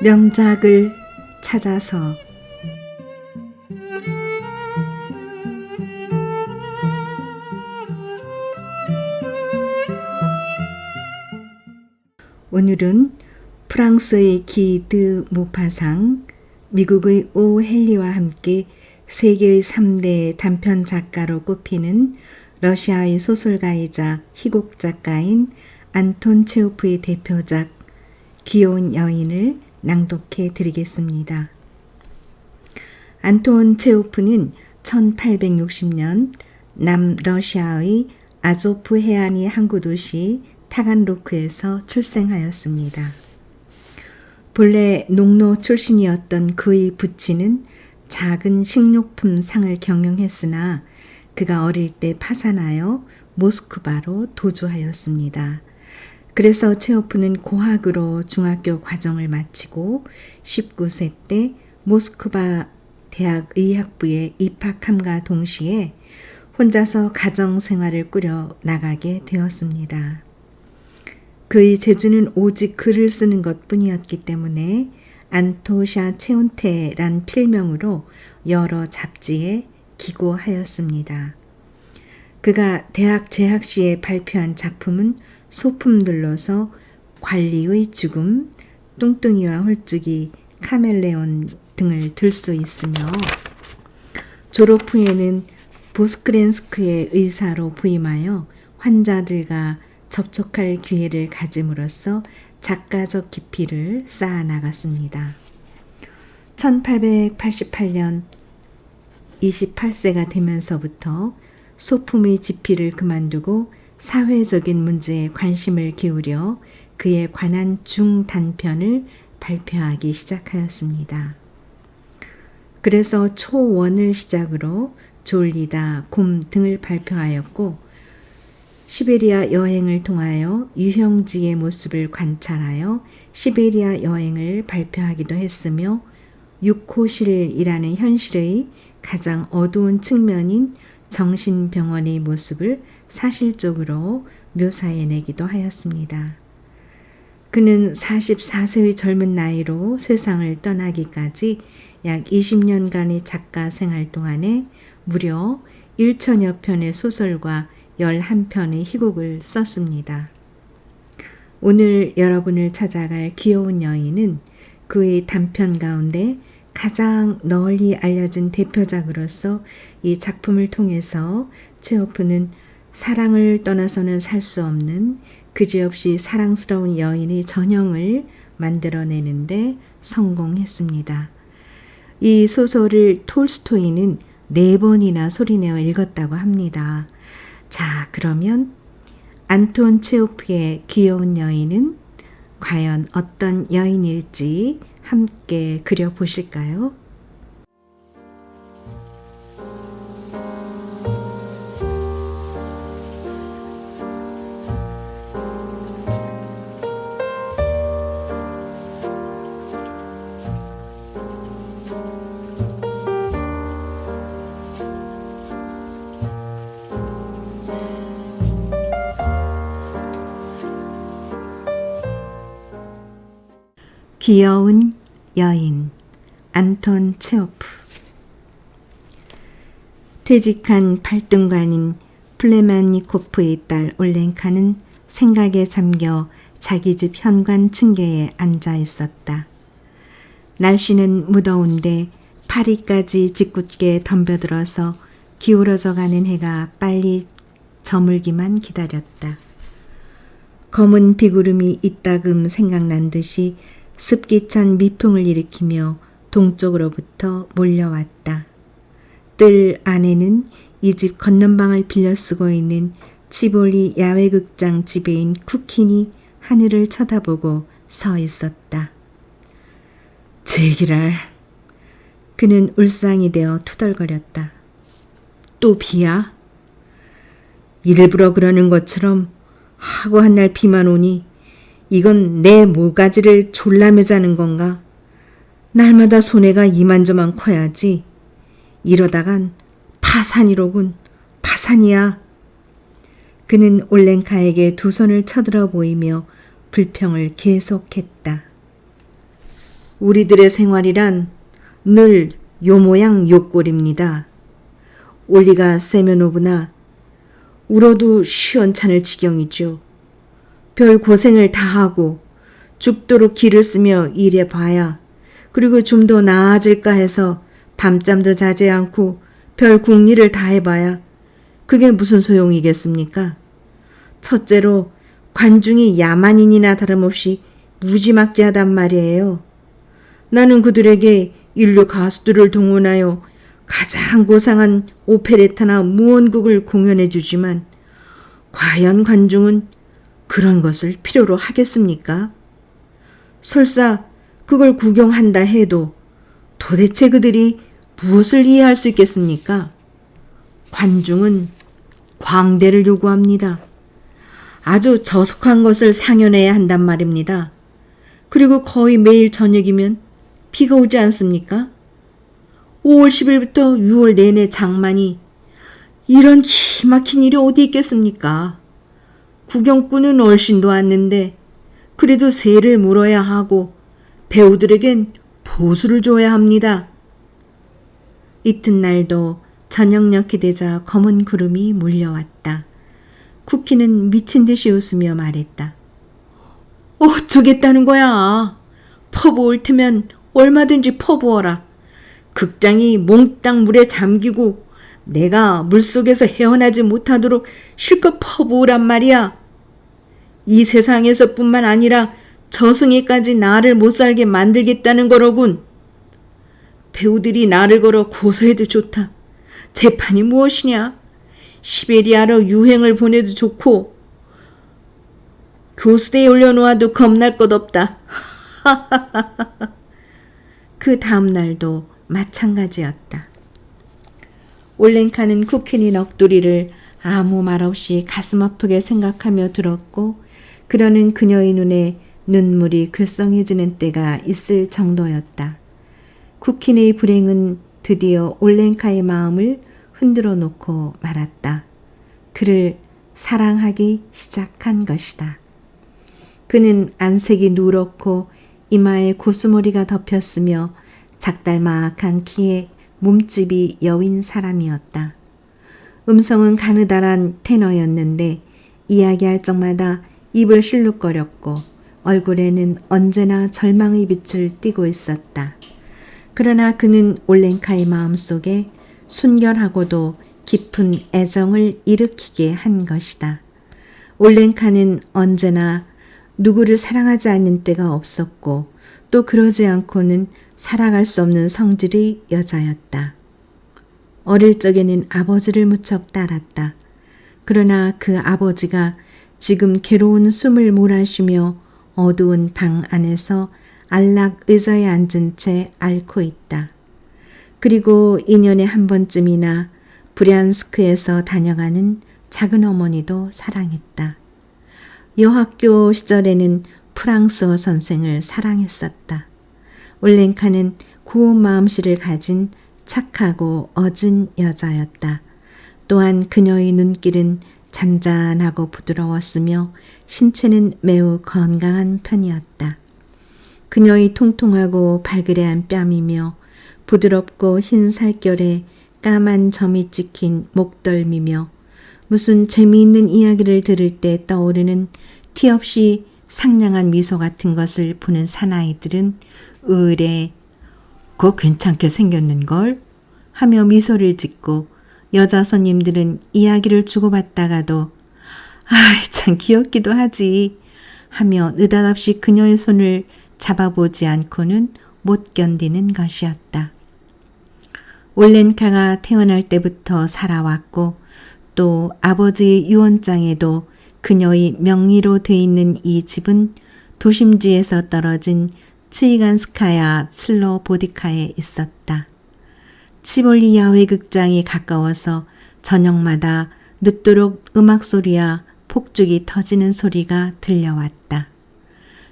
명작을 찾아서. 오늘은 프랑스의 기 드 모파상, 미국의 오 헨리와 함께 세계의 3대 단편 작가로 꼽히는 러시아의 소설가이자 희곡 작가인 안톤 체호프의 대표작 귀여운 여인을 낭독해 드리겠습니다. 안톤 체호프는 1860년 남러시아의 아조프 해안의 항구도시 타간로크에서 출생하였습니다. 본래 농노 출신이었던 그의 부친은 작은 식료품 상을 경영했으나 그가 어릴 때 파산하여 모스크바로 도주하였습니다. 그래서 체호프는 고학으로 중학교 과정을 마치고 19세 때 모스크바 대학 의학부에 입학함과 동시에 혼자서 가정생활을 꾸려 나가게 되었습니다. 그의 재주는 오직 글을 쓰는 것뿐이었기 때문에 안토샤 체온테란 필명으로 여러 잡지에 기고하였습니다. 그가 대학 재학 시에 발표한 작품은 소품들로서 관리의 죽음, 뚱뚱이와 홀쭉이, 카멜레온 등을 들 수 있으며 졸업 후에는 보스크렌스크의 의사로 부임하여 환자들과 접촉할 기회를 가짐으로써 작가적 깊이를 쌓아나갔습니다. 1888년 28세가 되면서부터 소품의 집필을 그만두고 사회적인 문제에 관심을 기울여 그에 관한 중단편을 발표하기 시작하였습니다. 그래서 초원을 시작으로 졸리다, 곰 등을 발표하였고 시베리아 여행을 통하여 유형지의 모습을 관찰하여 시베리아 여행을 발표하기도 했으며 육호실이라는 현실의 가장 어두운 측면인 정신병원의 모습을 사실적으로 묘사해내기도 하였습니다. 그는 44세의 젊은 나이로 세상을 떠나기까지 약 20년간의 작가 생활 동안에 무려 1천여 편의 소설과 11편의 희곡을 썼습니다. 오늘 여러분을 찾아갈 귀여운 여인은 그의 단편 가운데 가장 널리 알려진 대표작으로서 이 작품을 통해서 체호프는 사랑을 떠나서는 살 수 없는 그지없이 사랑스러운 여인의 전형을 만들어내는데 성공했습니다. 이 소설을 톨스토이는 4번이나 소리내어 읽었다고 합니다. 자, 그러면 안톤 체호프의 귀여운 여인은 과연 어떤 여인일지 함께 그려보실까요? 귀여운 여인 안톤 체호프. 퇴직한 팔등관인 플레만니코프의 딸 올렌카는 생각에 잠겨 자기 집 현관 층계에 앉아 있었다. 날씨는 무더운데 파리까지 짓궂게 덤벼들어서 기울어져 가는 해가 빨리 저물기만 기다렸다. 검은 비구름이 이따금 생각난 듯이 습기찬 미풍을 일으키며 동쪽으로부터 몰려왔다. 뜰 안에는 이 집 건넌방을 빌려 쓰고 있는 치볼리 야외극장 지배인 쿠킨이 하늘을 쳐다보고 서 있었다. 제기랄. 그는 울상이 되어 투덜거렸다. 또 비야? 일부러 그러는 것처럼 하고 한 날 비만 오니 이건 내 모가지를 졸라 매자는 건가? 날마다 손해가 이만저만 커야지. 이러다간 파산이로군. 파산이야. 그는 올렌카에게 두 손을 쳐들어 보이며 불평을 계속했다. 우리들의 생활이란 늘 요 모양 요 꼴입니다. 올리가 세면오브나 울어도 시원찮을 지경이죠. 별 고생을 다 하고 죽도록 기를 쓰며 일해봐야 그리고 좀 더 나아질까 해서 밤잠도 자지 않고 별 궁리를 다 해봐야 그게 무슨 소용이겠습니까? 첫째로 관중이 야만인이나 다름없이 무지막지하단 말이에요. 나는 그들에게 인류 가수들을 동원하여 가장 고상한 오페레타나 무언극을 공연해 주지만 과연 관중은 그런 것을 필요로 하겠습니까? 설사 그걸 구경한다 해도 도대체 그들이 무엇을 이해할 수 있겠습니까? 관중은 광대를 요구합니다. 아주 저속한 것을 상연해야 한단 말입니다. 그리고 거의 매일 저녁이면 비가 오지 않습니까? 5월 10일부터 6월 내내 장만이 이런 기막힌 일이 어디 있겠습니까? 구경꾼은 얼씬도 않는데 그래도 새를 물어야 하고 배우들에겐 보수를 줘야 합니다. 이튿날도 저녁녘이 되자 검은 구름이 몰려왔다. 쿠키는 미친 듯이 웃으며 말했다. 어쩌겠다는 거야. 퍼부을 테면 얼마든지 퍼부어라. 극장이 몽땅 물에 잠기고 내가 물속에서 헤어나지 못하도록 실컷 퍼부으란 말이야. 이 세상에서뿐만 아니라 저승에까지 나를 못살게 만들겠다는 거로군. 배우들이 나를 걸어 고소해도 좋다. 재판이 무엇이냐? 시베리아로 유행을 보내도 좋고 교수대에 올려놓아도 겁날 것 없다. 그 다음 날도 마찬가지였다. 올랭카는 쿠키니 넋두리를 아무 말 없이 가슴 아프게 생각하며 들었고 그러는 그녀의 눈에 눈물이 글썽해지는 때가 있을 정도였다. 쿠키니의 불행은 드디어 올랭카의 마음을 흔들어 놓고 말았다. 그를 사랑하기 시작한 것이다. 그는 안색이 누렇고 이마에 고수머리가 덮였으며 작달막한 키에 몸집이 여윈 사람이었다. 음성은 가느다란 테너였는데 이야기할 적마다 입을 실룩거렸고 얼굴에는 언제나 절망의 빛을 띠고 있었다. 그러나 그는 올랭카의 마음속에 순결하고도 깊은 애정을 일으키게 한 것이다. 올랭카는 언제나 누구를 사랑하지 않는 때가 없었고 또 그러지 않고는 살아갈 수 없는 성질의 여자였다. 어릴 적에는 아버지를 무척 따랐다. 그러나 그 아버지가 지금 괴로운 숨을 몰아쉬며 어두운 방 안에서 안락 의자에 앉은 채 앓고 있다. 그리고 2년에 한 번쯤이나 브리안스크에서 다녀가는 작은 어머니도 사랑했다. 여학교 시절에는 프랑스어 선생을 사랑했었다. 올랭카는 고운 마음씨를 가진 착하고 어진 여자였다. 또한 그녀의 눈길은 잔잔하고 부드러웠으며 신체는 매우 건강한 편이었다. 그녀의 통통하고 발그레한 뺨이며 부드럽고 흰 살결에 까만 점이 찍힌 목덜미며 무슨 재미있는 이야기를 들을 때 떠오르는 티 없이 상냥한 미소 같은 것을 보는 사나이들은 의뢰 "그거 괜찮게 생겼는걸?" 하며 미소를 짓고 여자 손님들은 이야기를 주고받다가도 "아이 참 귀엽기도 하지" 하며 느닷없이 그녀의 손을 잡아보지 않고는 못 견디는 것이었다. 올렌카가 태어날 때부터 살아왔고 또 아버지의 유언장에도 그녀의 명의로 돼 있는 이 집은 도심지에서 떨어진 치이간스카야 슬로보디카에 있었다. 치볼리 야외극장이 가까워서 저녁마다 늦도록 음악소리와 폭죽이 터지는 소리가 들려왔다.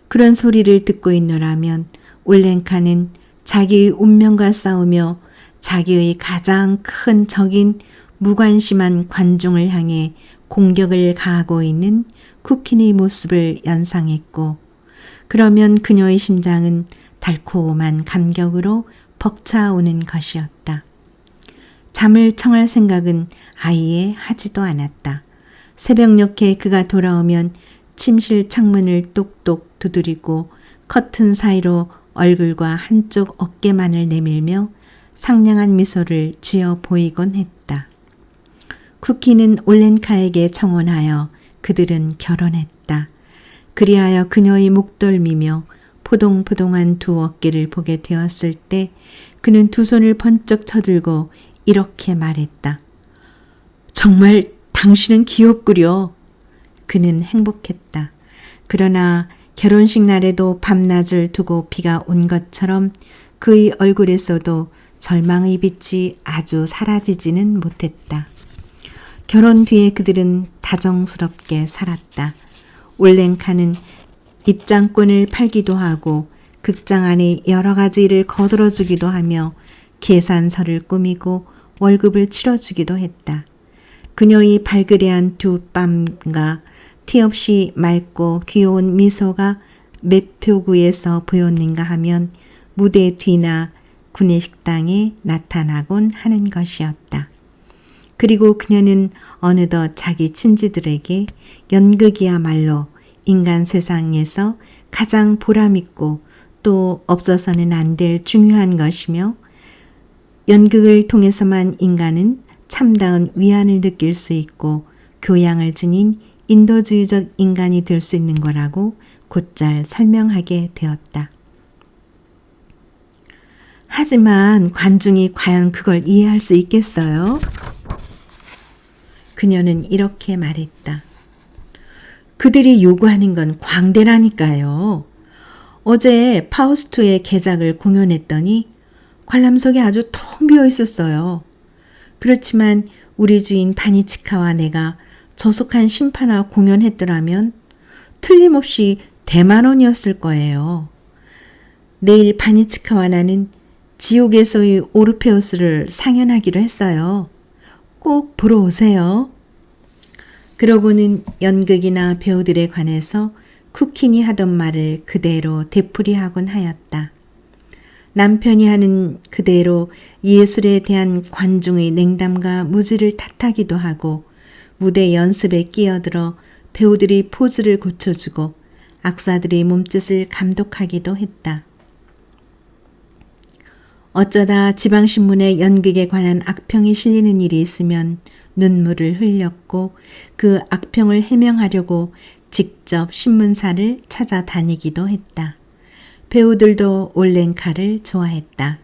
그런 소리를 듣고 있노라면 올렌카는 자기의 운명과 싸우며 자기의 가장 큰 적인 무관심한 관중을 향해 공격을 가하고 있는 쿠키니의 모습을 연상했고 그러면 그녀의 심장은 달콤한 감격으로 벅차오는 것이었다. 잠을 청할 생각은 아예 하지도 않았다. 새벽녘에 그가 돌아오면 침실 창문을 똑똑 두드리고 커튼 사이로 얼굴과 한쪽 어깨만을 내밀며 상냥한 미소를 지어 보이곤 했다. 쿠키는 올렌카에게 청혼하여 그들은 결혼했다. 그리하여 그녀의 목덜미며 포동포동한 두 어깨를 보게 되었을 때 그는 두 손을 번쩍 쳐들고 이렇게 말했다. 정말 당신은 귀엽구려. 그는 행복했다. 그러나 결혼식 날에도 밤낮을 두고 비가 온 것처럼 그의 얼굴에서도 절망의 빛이 아주 사라지지는 못했다. 결혼 뒤에 그들은 다정스럽게 살았다. 올렌카는 입장권을 팔기도 하고 극장 안에 여러 가지 일을 거들어주기도 하며 계산서를 꾸미고 월급을 치러주기도 했다. 그녀의 발그레한 두 뺨과 티 없이 맑고 귀여운 미소가 매표구에서 보였는가 하면 무대 뒤나 구내식당에 나타나곤 하는 것이었다. 그리고 그녀는 어느덧 자기 친지들에게 연극이야말로 인간 세상에서 가장 보람있고 또 없어서는 안 될 중요한 것이며 연극을 통해서만 인간은 참다운 위안을 느낄 수 있고 교양을 지닌 인도주의적 인간이 될 수 있는 거라고 곧잘 설명하게 되었다. 하지만 관중이 과연 그걸 이해할 수 있겠어요? 그녀는 이렇게 말했다. 그들이 요구하는 건 광대라니까요. 어제 파우스트의 개작을 공연했더니 관람석이 아주 텅 비어 있었어요. 그렇지만 우리 주인 바니치카와 내가 저속한 심파나 공연했더라면 틀림없이 대만 원이었을 거예요. 내일 바니치카와 나는 지옥에서의 오르페우스를 상연하기로 했어요. 꼭 보러 오세요. 그러고는 연극이나 배우들에 관해서 쿠킨이 하던 말을 그대로 되풀이하곤 하였다. 남편이 하는 그대로 예술에 대한 관중의 냉담과 무지를 탓하기도 하고 무대 연습에 끼어들어 배우들이 포즈를 고쳐주고 악사들의 몸짓을 감독하기도 했다. 어쩌다 지방신문에 연극에 관한 악평이 실리는 일이 있으면 눈물을 흘렸고 그 악평을 해명하려고 직접 신문사를 찾아다니기도 했다. 배우들도 올렌카를 좋아했다.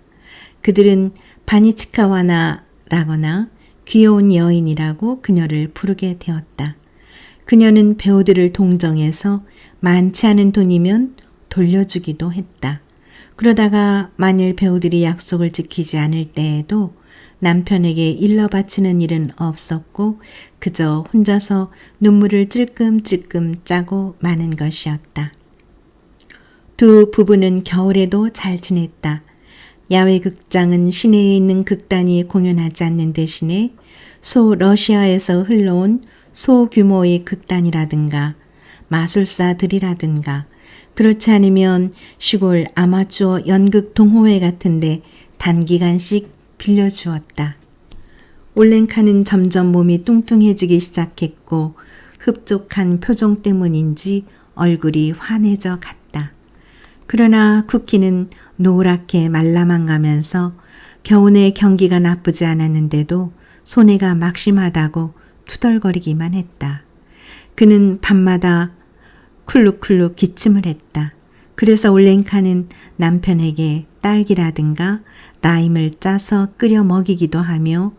그들은 바니치카와나라거나 귀여운 여인이라고 그녀를 부르게 되었다. 그녀는 배우들을 동정해서 많지 않은 돈이면 돌려주기도 했다. 그러다가 만일 배우들이 약속을 지키지 않을 때에도 남편에게 일러 바치는 일은 없었고 그저 혼자서 눈물을 찔끔찔끔 짜고 마는 것이었다. 두 부부는 겨울에도 잘 지냈다. 야외 극장은 시내에 있는 극단이 공연하지 않는 대신에 러시아에서 흘러온 소규모의 극단이라든가 마술사들이라든가 그렇지 않으면 시골 아마추어 연극 동호회 같은데 단기간씩 빌려주었다. 올렌카는 점점 몸이 뚱뚱해지기 시작했고 흡족한 표정 때문인지 얼굴이 환해져 갔다. 그러나 쿠키는 노랗게 말라만 가면서 겨우내 경기가 나쁘지 않았는데도 손해가 막심하다고 투덜거리기만 했다. 그는 밤마다 쿨룩쿨룩 기침을 했다. 그래서 올렌카는 남편에게 딸기라든가 라임을 짜서 끓여 먹이기도 하며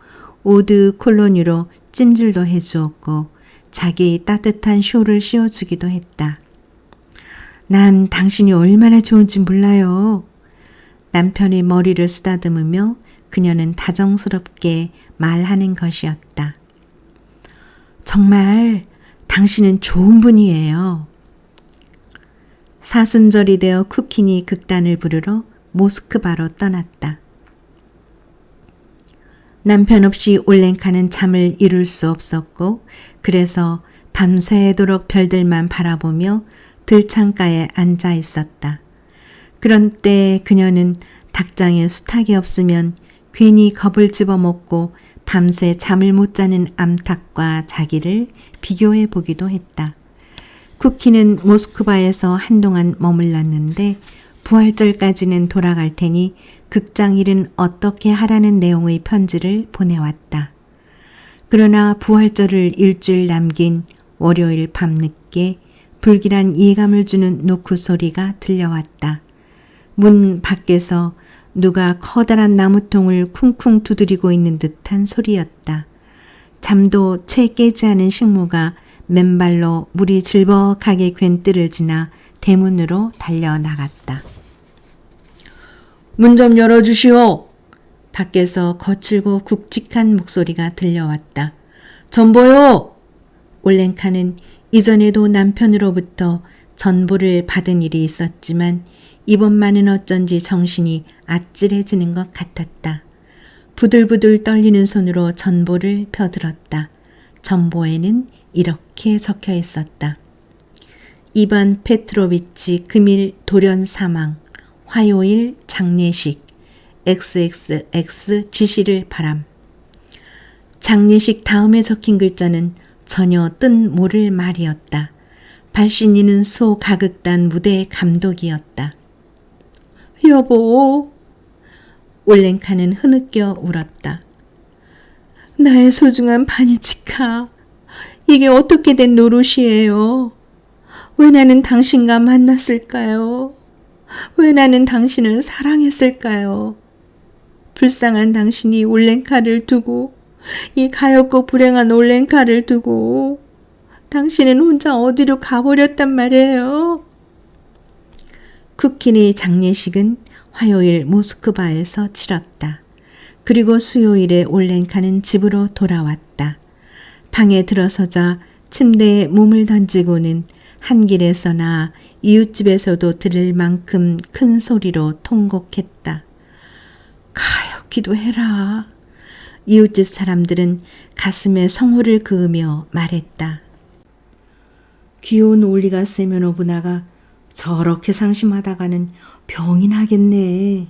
오드 콜로니로 찜질도 해주었고 자기 따뜻한 쇼를 씌워주기도 했다. 난 당신이 얼마나 좋은지 몰라요. 남편의 머리를 쓰다듬으며 그녀는 다정스럽게 말하는 것이었다. 정말 당신은 좋은 분이에요. 사순절이 되어 쿠킨이 극단을 부르러 모스크바로 떠났다. 남편 없이 올렌카는 잠을 이룰 수 없었고 그래서 밤새도록 별들만 바라보며 들창가에 앉아 있었다. 그런 때 그녀는 닭장에 수탉이 없으면 괜히 겁을 집어먹고 밤새 잠을 못 자는 암탉과 자기를 비교해 보기도 했다. 쿠키는 모스크바에서 한동안 머물렀는데 부활절까지는 돌아갈 테니 극장 일은 어떻게 하라는 내용의 편지를 보내왔다. 그러나 부활절을 일주일 남긴 월요일 밤늦게 불길한 예감을 주는 노크 소리가 들려왔다. 문 밖에서 누가 커다란 나무통을 쿵쿵 두드리고 있는 듯한 소리였다. 잠도 채 깨지 않은 식모가 맨발로 물이 질벅하게 괜 뜰을 지나 대문으로 달려나갔다. 문 좀 열어주시오. 밖에서 거칠고 굵직한 목소리가 들려왔다. 전보요! 올랭카는 이전에도 남편으로부터 전보를 받은 일이 있었지만 이번만은 어쩐지 정신이 아찔해지는 것 같았다. 부들부들 떨리는 손으로 전보를 펴들었다. 전보에는 이렇게 적혀 있었다. 이반 페트로비치 금일 돌연 사망, 화요일 장례식, XXX 지시를 바람. 장례식 다음에 적힌 글자는 전혀 뜻 모를 말이었다. 발신이는 소가극단 무대의 감독이었다. 여보, 올랭카는 흐느껴 울었다. 나의 소중한 바니치카, 이게 어떻게 된 노릇이에요? 왜 나는 당신과 만났을까요? 왜 나는 당신을 사랑했을까요? 불쌍한 당신이 올랭카를 두고, 이 가엾고 불행한 올랭카를 두고 당신은 혼자 어디로 가버렸단 말이에요. 쿠키의 장례식은 화요일 모스크바에서 치렀다. 그리고 수요일에 올랭카는 집으로 돌아왔다. 방에 들어서자 침대에 몸을 던지고는 한 길에서나 이웃집에서도 들을 만큼 큰 소리로 통곡했다. 가엾기도 해라. 이웃집 사람들은 가슴에 성호를 그으며 말했다. 귀여운 올리가 세면오브나가 저렇게 상심하다가는 병이 나겠네.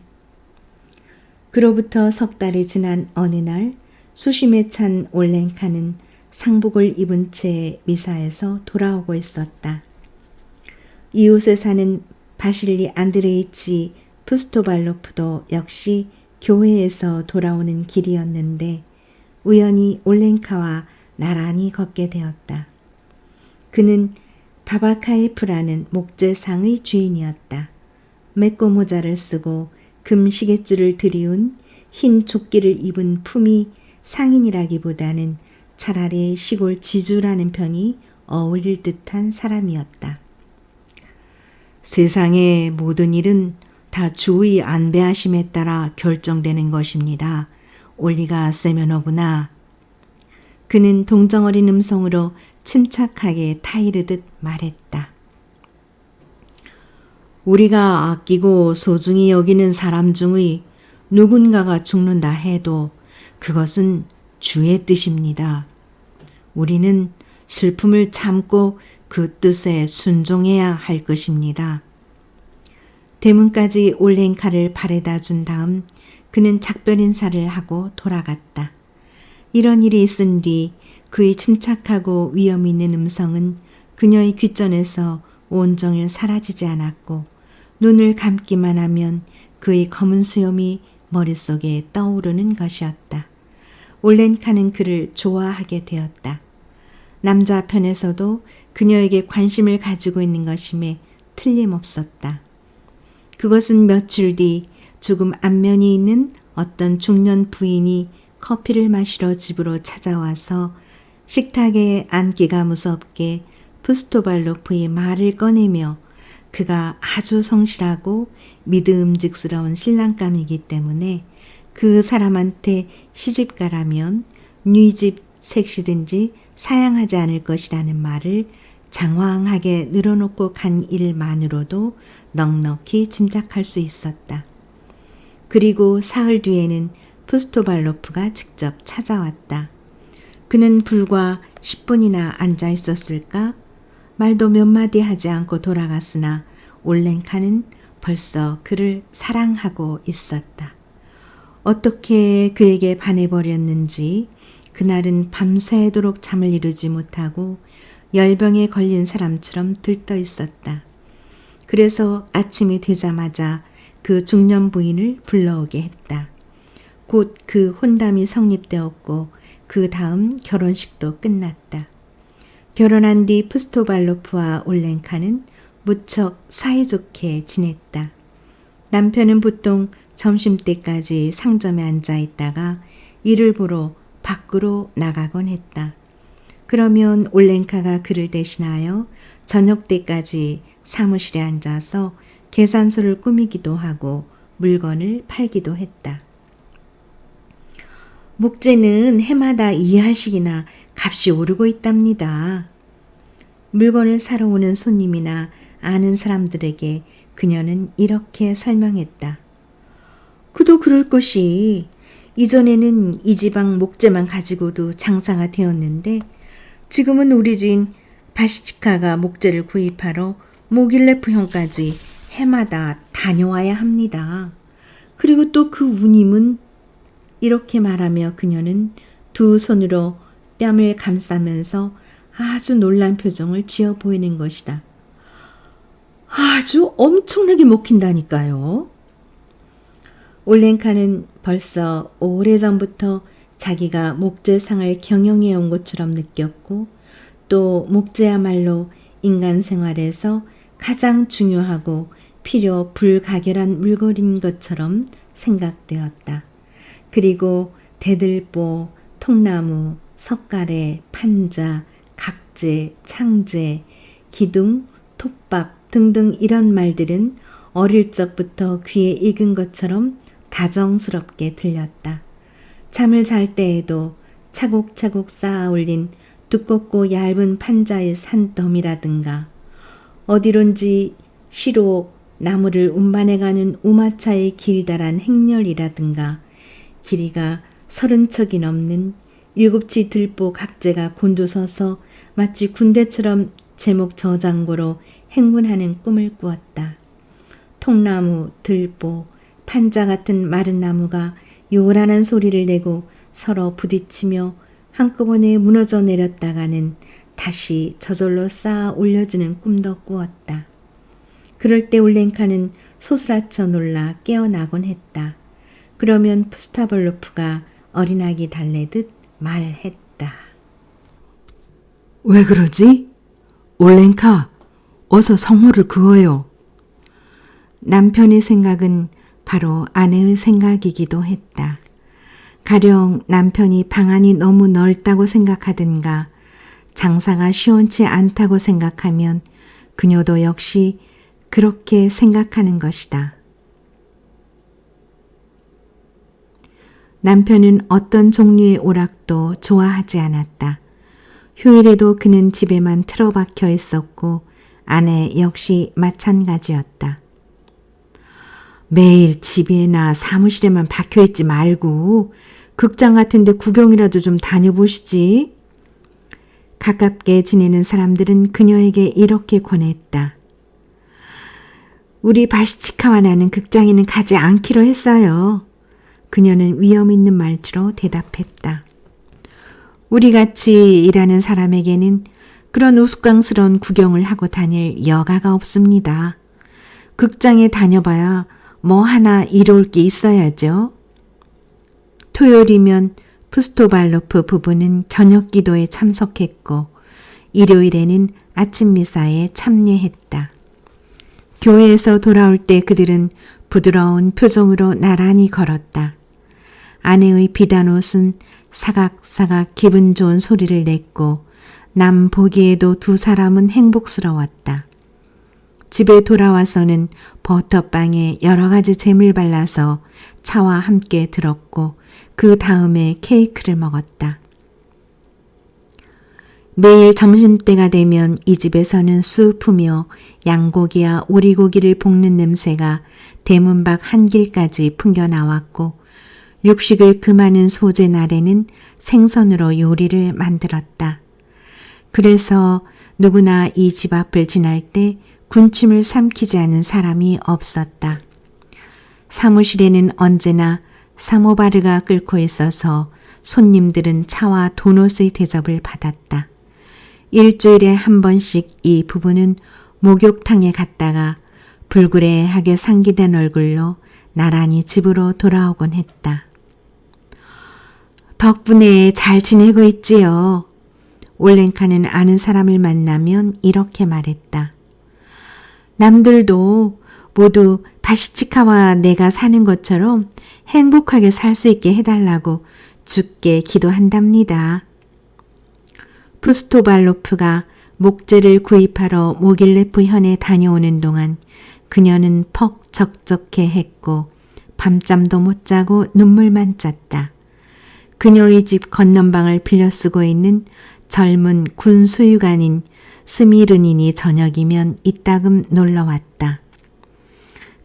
그로부터 석 달이 지난 어느 날 수심에 찬 올랭카는 상복을 입은 채 미사에서 돌아오고 있었다. 이웃에 사는 바실리 안드레이치 푸스토발로프도 역시 교회에서 돌아오는 길이었는데 우연히 올랭카와 나란히 걷게 되었다. 그는 바바카예프라는 목재상의 주인이었다. 메꼬 모자를 쓰고 금 시계줄을 들이운 흰 조끼를 입은 품이 상인이라기보다는 차라리 시골 지주라는 편이 어울릴 듯한 사람이었다. 세상의 모든 일은 다 주의 안배하심에 따라 결정되는 것입니다. 올리가 세면오브나. 그는 동정어린 음성으로 침착하게 타이르듯 말했다. 우리가 아끼고 소중히 여기는 사람 중의 누군가가 죽는다 해도 그것은 주의 뜻입니다. 우리는 슬픔을 참고 그 뜻에 순종해야 할 것입니다. 대문까지 올랭카를 바래다 준 다음 그는 작별 인사를 하고 돌아갔다. 이런 일이 있은 뒤 그의 침착하고 위험 있는 음성은 그녀의 귓전에서 온종일 사라지지 않았고 눈을 감기만 하면 그의 검은 수염이 머릿속에 떠오르는 것이었다. 올랭카는 그를 좋아하게 되었다. 남자 편에서도 그녀에게 관심을 가지고 있는 것임에 틀림없었다. 그것은 며칠 뒤 조금 안면이 있는 어떤 중년 부인이 커피를 마시러 집으로 찾아와서 식탁에 앉기가 무섭게 푸스토발로프의 말을 꺼내며 그가 아주 성실하고 믿음직스러운 신랑감이기 때문에 그 사람한테 시집가라면 뉘집 색시든지 사양하지 않을 것이라는 말을 장황하게 늘어놓고 간 일만으로도 넉넉히 짐작할 수 있었다. 그리고 사흘 뒤에는 푸스토발로프가 직접 찾아왔다. 그는 불과 10분이나 앉아 있었을까? 말도 몇 마디 하지 않고 돌아갔으나 올랭카는 벌써 그를 사랑하고 있었다. 어떻게 그에게 반해버렸는지 그날은 밤새도록 잠을 이루지 못하고 열병에 걸린 사람처럼 들떠 있었다. 그래서 아침이 되자마자 그 중년 부인을 불러오게 했다. 곧 그 혼담이 성립되었고 그 다음 결혼식도 끝났다. 결혼한 뒤 푸스토발로프와 올렌카는 무척 사이좋게 지냈다. 남편은 보통 점심때까지 상점에 앉아 있다가 일을 보러 밖으로 나가곤 했다. 그러면 올렌카가 그를 대신하여 저녁 때까지 사무실에 앉아서 계산서를 꾸미기도 하고 물건을 팔기도 했다. 목재는 해마다 2할씩이나 값이 오르고 있답니다. 물건을 사러 오는 손님이나 아는 사람들에게 그녀는 이렇게 설명했다. 그도 그럴 것이 이전에는 이 지방 목재만 가지고도 장사가 되었는데 지금은 우리 주인 바시치카가 목재를 구입하러 모길레프현까지 해마다 다녀와야 합니다. 그리고 또 그 운임은 이렇게 말하며 그녀는 두 손으로 뺨을 감싸면서 아주 놀란 표정을 지어 보이는 것이다. 아주 엄청나게 먹힌다니까요. 올렌카는 벌써 오래전부터 자기가 목재상을 경영해 온 것처럼 느꼈고 또 목재야말로 인간 생활에서 가장 중요하고 필요 불가결한 물건인 것처럼 생각되었다. 그리고 대들보, 통나무, 석가래, 판자, 각재, 창재, 기둥, 톱밥 등등 이런 말들은 어릴 적부터 귀에 익은 것처럼 다정스럽게 들렸다. 잠을 잘 때에도 차곡차곡 쌓아 올린 두껍고 얇은 판자의 산더미라든가 어디론지 시로 나무를 운반해가는 우마차의 길다란 행렬이라든가 길이가 30척이 넘는 7치 들보 각재가 곤두서서 마치 군대처럼 제목 저장고로 행군하는 꿈을 꾸었다. 통나무, 들보, 판자 같은 마른 나무가 요란한 소리를 내고 서로 부딪히며 한꺼번에 무너져 내렸다가는 다시 저절로 쌓아 올려지는 꿈도 꾸었다. 그럴 때 올렌카는 소스라쳐 놀라 깨어나곤 했다. 그러면 푸스타볼로프가 어린아기 달래듯 말했다. 왜 그러지? 올렌카, 어서 성호를 그어요. 남편의 생각은 바로 아내의 생각이기도 했다. 가령 남편이 방안이 너무 넓다고 생각하든가 장사가 시원치 않다고 생각하면 그녀도 역시 그렇게 생각하는 것이다. 남편은 어떤 종류의 오락도 좋아하지 않았다. 휴일에도 그는 집에만 틀어박혀 있었고 아내 역시 마찬가지였다. 매일 집에나 사무실에만 박혀있지 말고 극장 같은 데 구경이라도 좀 다녀보시지. 가깝게 지내는 사람들은 그녀에게 이렇게 권했다. 우리 바시치카와 나는 극장에는 가지 않기로 했어요. 그녀는 위험 있는 말투로 대답했다. 우리같이 일하는 사람에게는 그런 우스꽝스러운 구경을 하고 다닐 여가가 없습니다. 극장에 다녀봐야 뭐 하나 이로울 게 있어야죠. 토요일이면 푸스토발로프 부부는 저녁 기도에 참석했고 일요일에는 아침 미사에 참여했다. 교회에서 돌아올 때 그들은 부드러운 표정으로 나란히 걸었다. 아내의 비단 옷은 사각사각 기분 좋은 소리를 냈고 남 보기에도 두 사람은 행복스러웠다. 집에 돌아와서는 버터빵에 여러 가지 잼을 발라서 차와 함께 들었고 그 다음에 케이크를 먹었다. 매일 점심때가 되면 이 집에서는 수프며 양고기와 오리고기를 볶는 냄새가 대문 밖 한길까지 풍겨나왔고 육식을 금하는 소재 날에는 생선으로 요리를 만들었다. 그래서 누구나 이 집 앞을 지날 때 군침을 삼키지 않는 사람이 없었다. 사무실에는 언제나 사모바르가 끓고 있어서 손님들은 차와 도넛의 대접을 받았다. 일주일에 한 번씩 이 부부는 목욕탕에 갔다가 불그레하게 상기된 얼굴로 나란히 집으로 돌아오곤 했다. 덕분에 잘 지내고 있지요. 올렌카는 아는 사람을 만나면 이렇게 말했다. 남들도 모두 바시치카와 내가 사는 것처럼 행복하게 살 수 있게 해달라고 주께 기도한답니다. 푸스토발로프가 목재를 구입하러 모길레프 현에 다녀오는 동안 그녀는 퍽 적적해 했고 밤잠도 못 자고 눈물만 짰다. 그녀의 집 건넌방을 빌려 쓰고 있는 젊은 군 수유관인 스미르닌이 저녁이면 이따금 놀러왔다.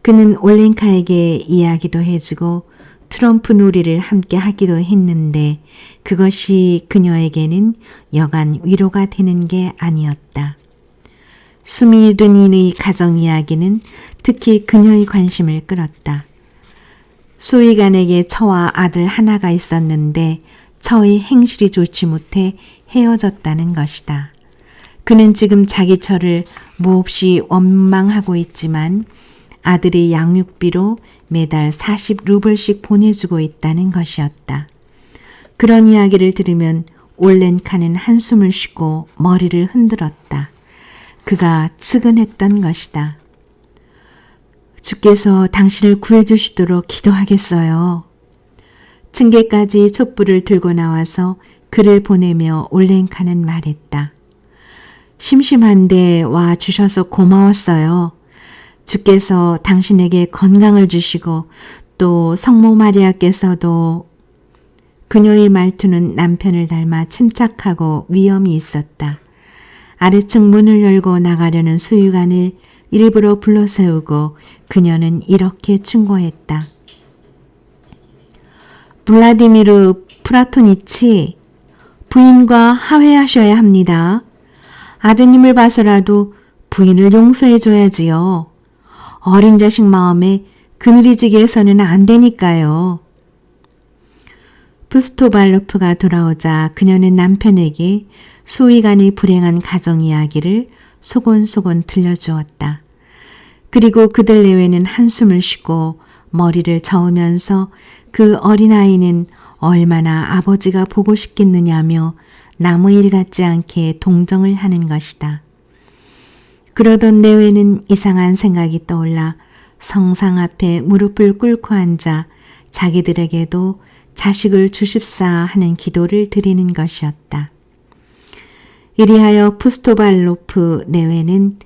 그는 올렌카에게 이야기도 해주고 트럼프 놀이를 함께 하기도 했는데 그것이 그녀에게는 여간 위로가 되는 게 아니었다. 스미르닌의 가정 이야기는 특히 그녀의 관심을 끌었다. 수의관에게 처와 아들 하나가 있었는데 처의 행실이 좋지 못해 헤어졌다는 것이다. 그는 지금 자기 처를 몹시 원망하고 있지만 아들이 양육비로 매달 40루블씩 보내주고 있다는 것이었다. 그런 이야기를 들으면 올렌카는 한숨을 쉬고 머리를 흔들었다. 그가 측은했던 것이다. 주께서 당신을 구해주시도록 기도하겠어요. 층계까지 촛불을 들고 나와서 그를 보내며 올렌카는 말했다. 심심한데 와 주셔서 고마웠어요. 주께서 당신에게 건강을 주시고 또 성모 마리아께서도. 그녀의 말투는 남편을 닮아 침착하고 위엄이 있었다. 아래층 문을 열고 나가려는 수유관을 일부러 불러세우고 그녀는 이렇게 충고했다. 블라디미르 프라토니치, 부인과 화해하셔야 합니다. 아드님을 봐서라도 부인을 용서해줘야지요. 어린 자식 마음에 그늘이지게 해서는 안 되니까요. 푸스토발로프가 돌아오자 그녀는 남편에게 수의관의 불행한 가정 이야기를 소곤소곤 들려주었다. 그리고 그들 내외는 한숨을 쉬고 머리를 저으면서 그 어린아이는 얼마나 아버지가 보고 싶겠느냐며 남의 일 같지 않게 동정을 하는 것이다. 그러던 내외는 이상한 생각이 떠올라 성상 앞에 무릎을 꿇고 앉아 자기들에게도 자식을 주십사 하는 기도를 드리는 것이었다. 이리하여 푸스토발로프 내외는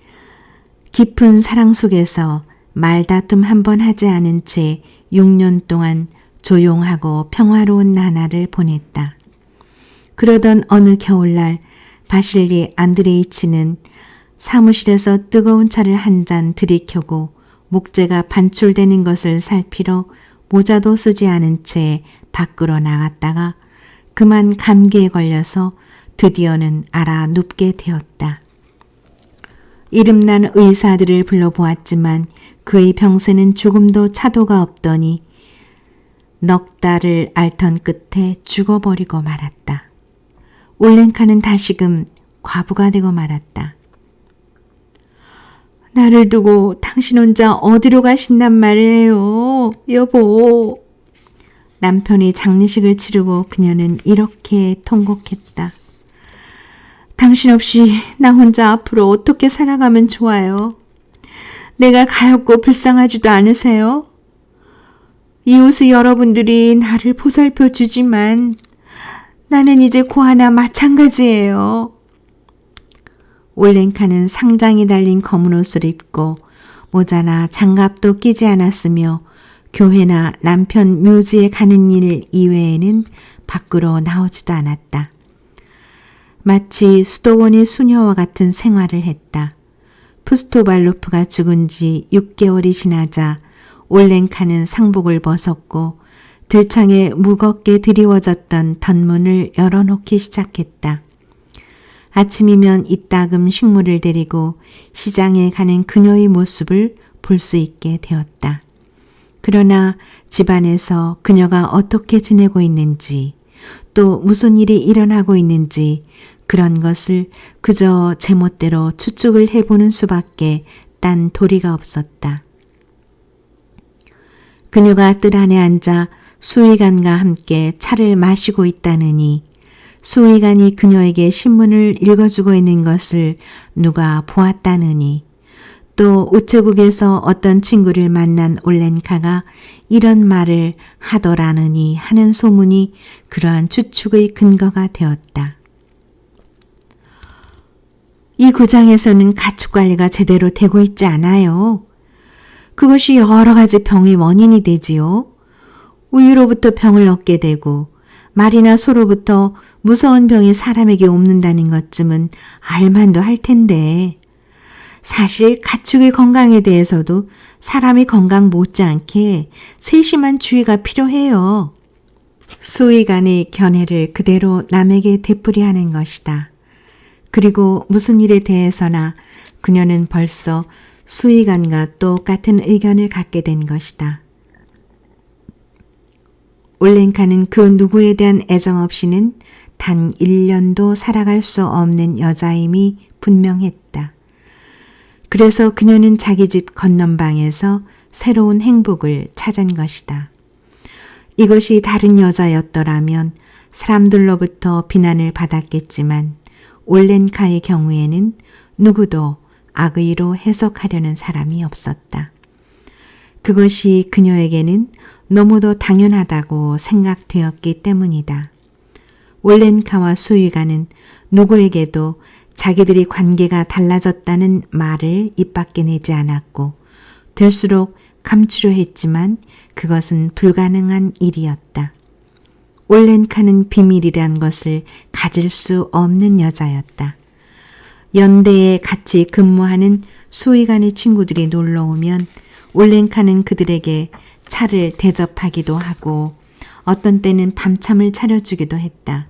깊은 사랑 속에서 말다툼 한 번 하지 않은 채 6년 동안 조용하고 평화로운 나날을 보냈다. 그러던 어느 겨울날 바실리 안드레이치는 사무실에서 뜨거운 차를 한 잔 들이켜고 목재가 반출되는 것을 살피러 모자도 쓰지 않은 채 밖으로 나갔다가 그만 감기에 걸려서 드디어는 알아 눕게 되었다. 이름난 의사들을 불러보았지만 그의 병세는 조금도 차도가 없더니 넉 달을 앓던 끝에 죽어버리고 말았다. 올렌카는 다시금 과부가 되고 말았다. 나를 두고 당신 혼자 어디로 가신단 말이에요, 여보. 남편이 장례식을 치르고 그녀는 이렇게 통곡했다. 당신 없이 나 혼자 앞으로 어떻게 살아가면 좋아요? 내가 가엾고 불쌍하지도 않으세요? 이웃의 여러분들이 나를 보살펴 주지만 나는 이제 고아나 마찬가지예요. 올렌카는 상장이 달린 검은 옷을 입고 모자나 장갑도 끼지 않았으며 교회나 남편 묘지에 가는 일 이외에는 밖으로 나오지도 않았다. 마치 수도원의 수녀와 같은 생활을 했다. 푸스토발로프가 죽은 지 6개월이 지나자 올렌카는 상복을 벗었고 들창에 무겁게 드리워졌던 덧문을 열어놓기 시작했다. 아침이면 이따금 식물을 데리고 시장에 가는 그녀의 모습을 볼 수 있게 되었다. 그러나 집안에서 그녀가 어떻게 지내고 있는지, 또 무슨 일이 일어나고 있는지 그런 것을 그저 제멋대로 추측을 해보는 수밖에 딴 도리가 없었다. 그녀가 뜰 안에 앉아 수의관과 함께 차를 마시고 있다느니 수의관이 그녀에게 신문을 읽어주고 있는 것을 누가 보았다느니 또 우체국에서 어떤 친구를 만난 올렌카가 이런 말을 하더라느니 하는 소문이 그러한 추측의 근거가 되었다. 이 구장에서는 가축 관리가 제대로 되고 있지 않아요. 그것이 여러 가지 병의 원인이 되지요. 우유로부터 병을 얻게 되고 말이나 소로부터 무서운 병이 사람에게 옮는다는 것쯤은 알만도 할 텐데 사실 가축의 건강에 대해서도 사람의 건강 못지않게 세심한 주의가 필요해요. 수의관의 견해를 그대로 남에게 되풀이하는 것이다. 그리고 무슨 일에 대해서나 그녀는 벌써 수의관과 똑같은 의견을 갖게 된 것이다. 올렌카는 그 누구에 대한 애정 없이는 단 1년도 살아갈 수 없는 여자임이 분명했다. 그래서 그녀는 자기 집 건넌방에서 새로운 행복을 찾은 것이다. 이것이 다른 여자였더라면 사람들로부터 비난을 받았겠지만 올렌카의 경우에는 누구도 악의로 해석하려는 사람이 없었다. 그것이 그녀에게는 너무도 당연하다고 생각되었기 때문이다. 올렌카와 수의관은 누구에게도 자기들이 관계가 달라졌다는 말을 입 밖에 내지 않았고 될수록 감추려 했지만 그것은 불가능한 일이었다. 올렌카는 비밀이란 것을 가질 수 없는 여자였다. 연대에 같이 근무하는 수의관의 친구들이 놀러오면 올렌카는 그들에게 차를 대접하기도 하고 어떤 때는 밤참을 차려주기도 했다.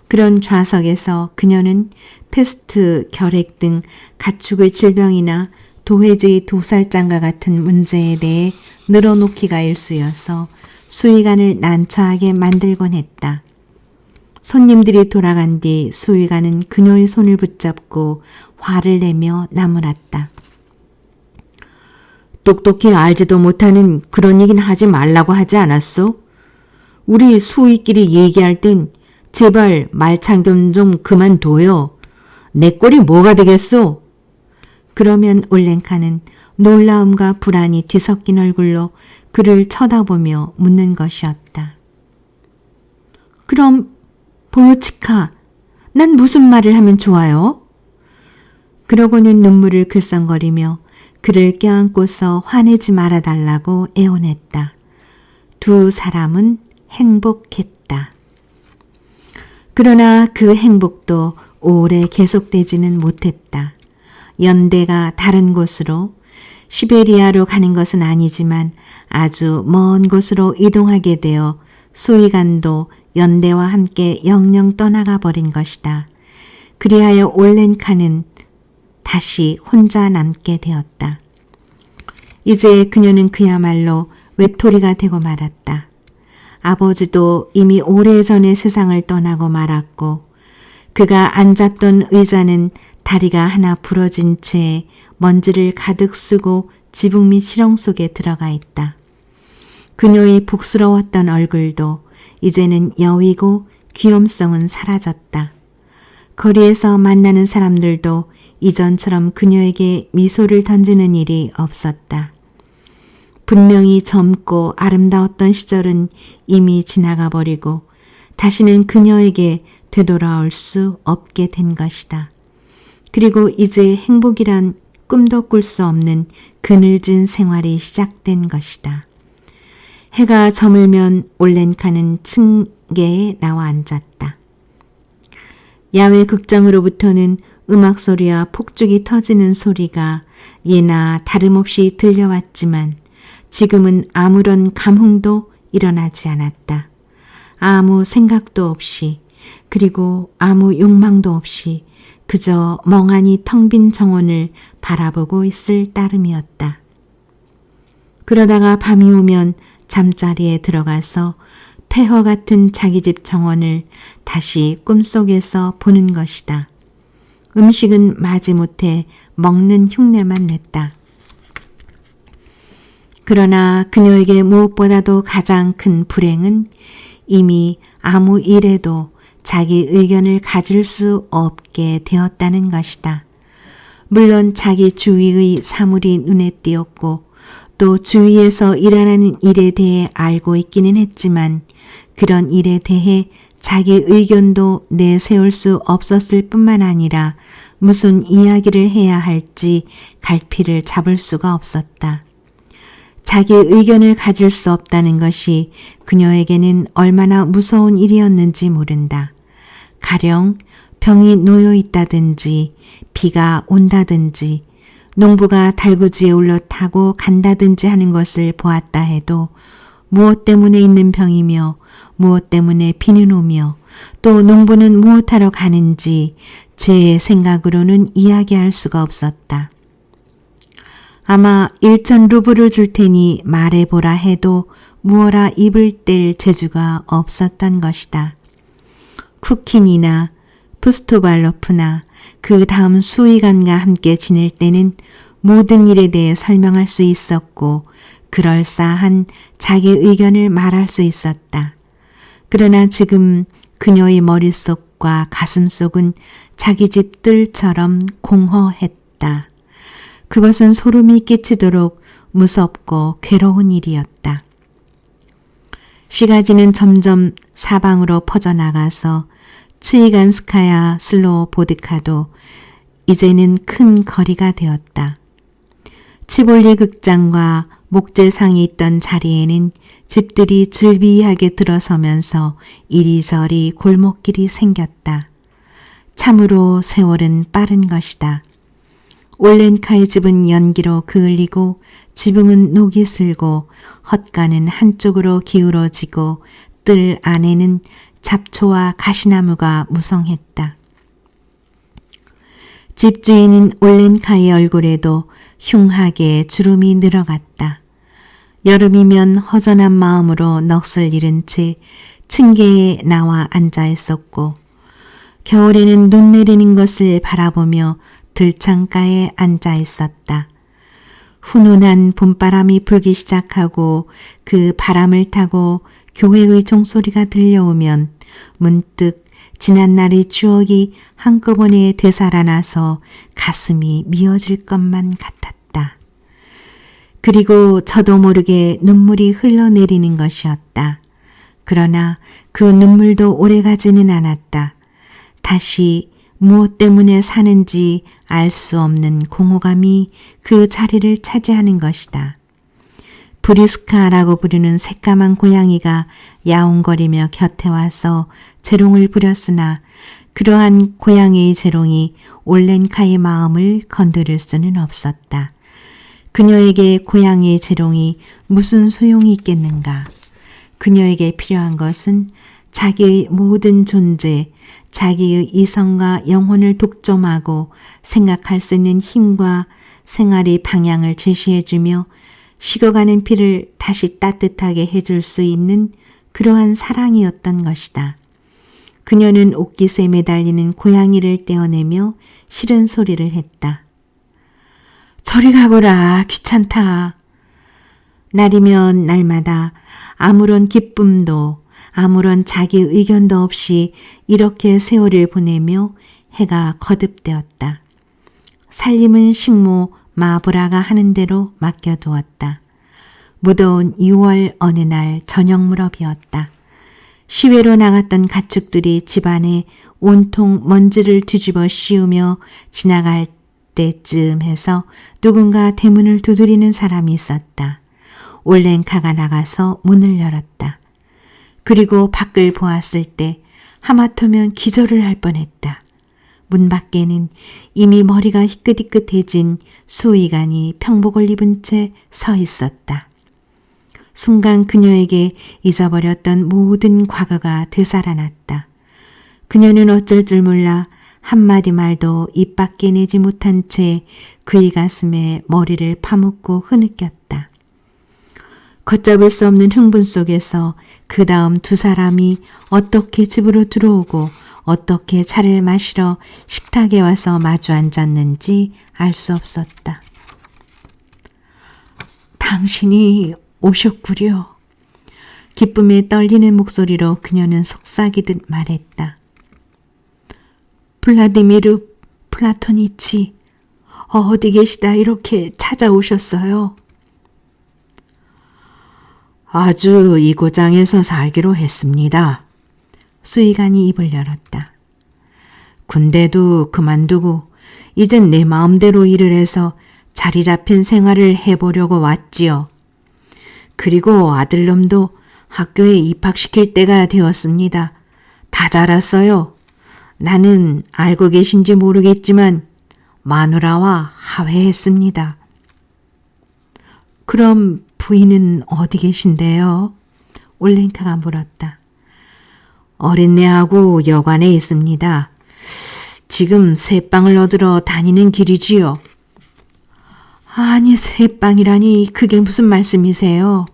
그런 좌석에서 그녀는 패스트, 결핵 등 가축의 질병이나 도회지 도살장과 같은 문제에 대해 늘어놓기가 일쑤여서 수의관을 난처하게 만들곤 했다. 손님들이 돌아간 뒤 수의관은 그녀의 손을 붙잡고 화를 내며 나무랐다. 똑똑히 알지도 못하는 그런 얘기는 하지 말라고 하지 않았소? 우리 수의끼리 얘기할 땐 제발 말참견 좀 그만둬요. 내 꼴이 뭐가 되겠소? 그러면 올렌카는 놀라움과 불안이 뒤섞인 얼굴로 그를 쳐다보며 묻는 것이었다. 그럼 보로치카, 난 무슨 말을 하면 좋아요? 그러고는 눈물을 글썽거리며 그를 껴안고서 화내지 말아달라고 애원했다. 두 사람은 행복했다. 그러나 그 행복도 오래 계속되지는 못했다. 연대가 다른 곳으로 시베리아로 가는 것은 아니지만 아주 먼 곳으로 이동하게 되어 수의관도 연대와 함께 영영 떠나가 버린 것이다. 그리하여 올렌카는 다시 혼자 남게 되었다. 이제 그녀는 그야말로 외톨이가 되고 말았다. 아버지도 이미 오래전에 세상을 떠나고 말았고 그가 앉았던 의자는 다리가 하나 부러진 채 먼지를 가득 쓰고 지붕 및 실ong 속에 들어가 있다. 그녀의 복스러웠던 얼굴도 이제는 여위고 귀염성은 사라졌다. 거리에서 만나는 사람들도 이전처럼 그녀에게 미소를 던지는 일이 없었다. 분명히 젊고 아름다웠던 시절은 이미 지나가 버리고 다시는 그녀에게 되돌아올 수 없게 된 것이다. 그리고 이제 행복이란 꿈도 꿀 수 없는 그늘진 생활이 시작된 것이다. 해가 저물면 올렌카는 층계에 나와 앉았다. 야외 극장으로부터는 음악 소리와 폭죽이 터지는 소리가 예나 다름없이 들려왔지만 지금은 아무런 감흥도 일어나지 않았다. 아무 생각도 없이 그리고 아무 욕망도 없이 그저 멍하니 텅 빈 정원을 바라보고 있을 따름이었다. 그러다가 밤이 오면 잠자리에 들어가서 폐허 같은 자기 집 정원을 다시 꿈속에서 보는 것이다. 음식은 마지못해 먹는 흉내만 냈다. 그러나 그녀에게 무엇보다도 가장 큰 불행은 이미 아무 일에도 자기 의견을 가질 수 없게 되었다는 것이다. 물론 자기 주위의 사물이 눈에 띄었고 또 주위에서 일어나는 일에 대해 알고 있기는 했지만 그런 일에 대해 자기 의견도 내세울 수 없었을 뿐만 아니라 무슨 이야기를 해야 할지 갈피를 잡을 수가 없었다. 자기 의견을 가질 수 없다는 것이 그녀에게는 얼마나 무서운 일이었는지 모른다. 가령 병이 놓여 있다든지 비가 온다든지 농부가 달구지에 올라타고 간다든지 하는 것을 보았다 해도 무엇 때문에 있는 병이며 무엇 때문에 비는 오며 또 농부는 무엇하러 가는지 제 생각으로는 이야기할 수가 없었다. 아마 1,000루블을 줄 테니 말해보라 해도 무어라 입을 뗄 재주가 없었던 것이다. 쿠킨이나 푸스토발로프나 그 다음 수의관과 함께 지낼 때는 모든 일에 대해 설명할 수 있었고 그럴싸한 자기 의견을 말할 수 있었다. 그러나 지금 그녀의 머릿속과 가슴속은 자기 집 뜰처럼 공허했다. 그것은 소름이 끼치도록 무섭고 괴로운 일이었다. 시가지는 점점 사방으로 퍼져나가서 츠이간스카야 슬로보드카도 이제는 큰 거리가 되었다. 치볼리 극장과 목재상이 있던 자리에는 집들이 즐비하게 들어서면서 이리저리 골목길이 생겼다. 참으로 세월은 빠른 것이다. 올렌카의 집은 연기로 그을리고 지붕은 녹이 슬고 헛간은 한쪽으로 기울어지고 뜰 안에는 잡초와 가시나무가 무성했다. 집주인인 올렌카의 얼굴에도 흉하게 주름이 늘어갔다. 여름이면 허전한 마음으로 넋을 잃은 채 층계에 나와 앉아 있었고 겨울에는 눈 내리는 것을 바라보며 들창가에 앉아 있었다. 훈훈한 봄바람이 불기 시작하고 그 바람을 타고 교회의 종소리가 들려오면 문득 지난날의 추억이 한꺼번에 되살아나서 가슴이 미어질 것만 같았다. 그리고 저도 모르게 눈물이 흘러내리는 것이었다. 그러나 그 눈물도 오래가지는 않았다. 다시 무엇 때문에 사는지 알 수 없는 공허감이 그 자리를 차지하는 것이다. 브리스카라고 부르는 새까만 고양이가 야옹거리며 곁에 와서 재롱을 부렸으나 그러한 고양이의 재롱이 올렌카의 마음을 건드릴 수는 없었다. 그녀에게 고양이의 재롱이 무슨 소용이 있겠는가? 그녀에게 필요한 것은 자기의 모든 존재, 자기의 이성과 영혼을 독점하고 생각할 수 있는 힘과 생활의 방향을 제시해주며 식어가는 피를 다시 따뜻하게 해줄 수 있는 그러한 사랑이었던 것이다. 그녀는 옷깃에 매달리는 고양이를 떼어내며 싫은 소리를 했다. 저리 가거라, 귀찮다. 날이면 날마다 아무런 기쁨도 아무런 자기 의견도 없이 이렇게 세월을 보내며 해가 거듭되었다. 살림은 식모 마브라가 하는 대로 맡겨두었다. 무더운 6월 어느 날 저녁 무렵이었다. 시외로 나갔던 가축들이 집안에 온통 먼지를 뒤집어 씌우며 지나갈 때쯤 해서 누군가 대문을 두드리는 사람이 있었다. 올렌카가 나가서 문을 열었다. 그리고 밖을 보았을 때 하마터면 기절을 할 뻔했다. 문 밖에는 이미 머리가 희끗희끗해진 수의관이 평복을 입은 채 서 있었다. 순간 그녀에게 잊어버렸던 모든 과거가 되살아났다. 그녀는 어쩔 줄 몰라 한마디 말도 입 밖에 내지 못한 채 그의 가슴에 머리를 파묻고 흐느꼈다. 걷잡을 수 없는 흥분 속에서 그 다음 두 사람이 어떻게 집으로 들어오고 어떻게 차를 마시러 식탁에 와서 마주 앉았는지 알 수 없었다. 당신이 오셨구려. 기쁨에 떨리는 목소리로 그녀는 속삭이듯 말했다. 블라디미르 플라토니치, 어디 계시다 이렇게 찾아오셨어요? 아주 이 고장에서 살기로 했습니다. 수의관이 입을 열었다. 군대도 그만두고 이젠 내 마음대로 일을 해서 자리 잡힌 생활을 해보려고 왔지요. 그리고 아들놈도 학교에 입학시킬 때가 되었습니다. 다 자랐어요. 나는 알고 계신지 모르겠지만 마누라와 하회했습니다. 그럼 부인은 어디 계신데요? 올렌카가 물었다. 어린애하고 여관에 있습니다. 지금 새빵을 얻으러 다니는 길이지요. 아니, 새빵이라니 그게 무슨 말씀이세요?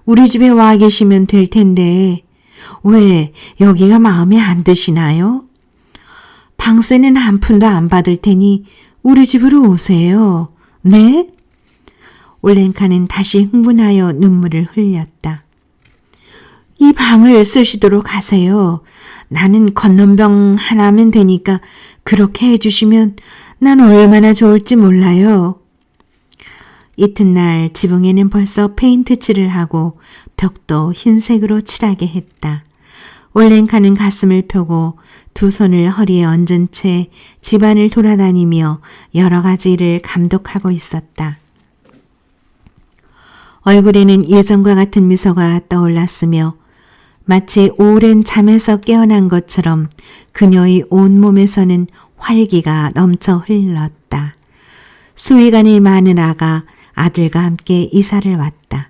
우리 집에 와 계시면 될 텐데 왜 여기가 마음에 안 드시나요? 방세는 한 푼도 안 받을 테니 우리 집으로 오세요. 네? 올렌카는 다시 흥분하여 눈물을 흘렸다. 이 방을 쓰시도록 하세요. 나는 건넌병 하나면 되니까 그렇게 해주시면 난 얼마나 좋을지 몰라요. 이튿날 지붕에는 벌써 페인트 칠을 하고 벽도 흰색으로 칠하게 했다. 올렌카는 가슴을 펴고 두 손을 허리에 얹은 채 집안을 돌아다니며 여러 가지 일을 감독하고 있었다. 얼굴에는 예전과 같은 미소가 떠올랐으며 마치 오랜 잠에서 깨어난 것처럼 그녀의 온몸에서는 활기가 넘쳐 흘렀다. 수의관의 마누라가 아들과 함께 이사를 왔다.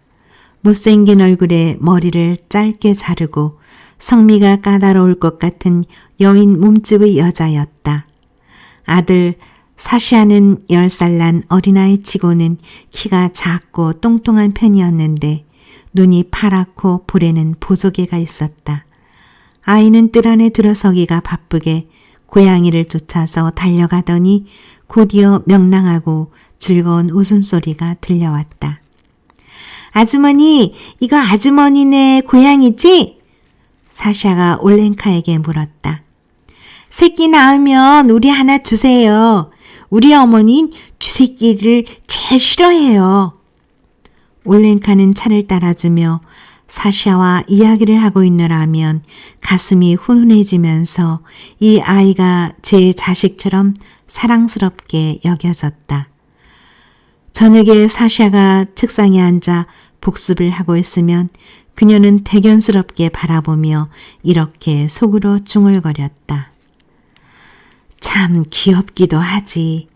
못생긴 얼굴에 머리를 짧게 자르고 성미가 까다로울 것 같은 여인 몸집의 여자였다. 아들 사시아는 10살 난 어린아이 치고는 키가 작고 똥똥한 편이었는데 눈이 파랗고 볼에는 보조개가 있었다. 아이는 뜰 안에 들어서기가 바쁘게 고양이를 쫓아서 달려가더니 곧이어 명랑하고 즐거운 웃음소리가 들려왔다. 아주머니, 이거 아주머니네 고양이지? 사샤가 올렌카에게 물었다. 새끼 낳으면 우리 하나 주세요. 우리 어머니는 쥐새끼를 제일 싫어해요. 올렌카는 차를 따라주며 사샤와 이야기를 하고 있느라면 가슴이 훈훈해지면서 이 아이가 제 자식처럼 사랑스럽게 여겨졌다. 저녁에 사샤가 책상에 앉아 복습을 하고 있으면 그녀는 대견스럽게 바라보며 이렇게 속으로 중얼거렸다. 참 귀엽기도 하지.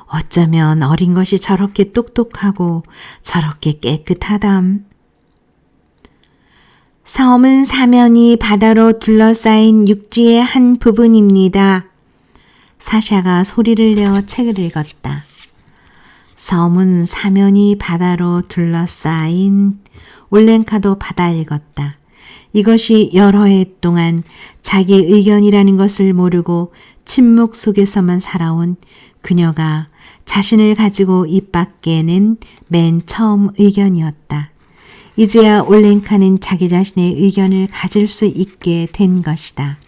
어쩌면 어린 것이 저렇게 똑똑하고 저렇게 깨끗하담. 섬은 사면이 바다로 둘러싸인 육지의 한 부분입니다. 사샤가 소리를 내어 책을 읽었다. 섬은 사면이 바다로 둘러싸인. 올렌카도 받아 읽었다. 이것이 여러 해 동안 자기 의견이라는 것을 모르고 침묵 속에서만 살아온 그녀가 자신을 가지고 입 밖에 낸 맨 처음 의견이었다. 이제야 올렌카는 자기 자신의 의견을 가질 수 있게 된 것이다.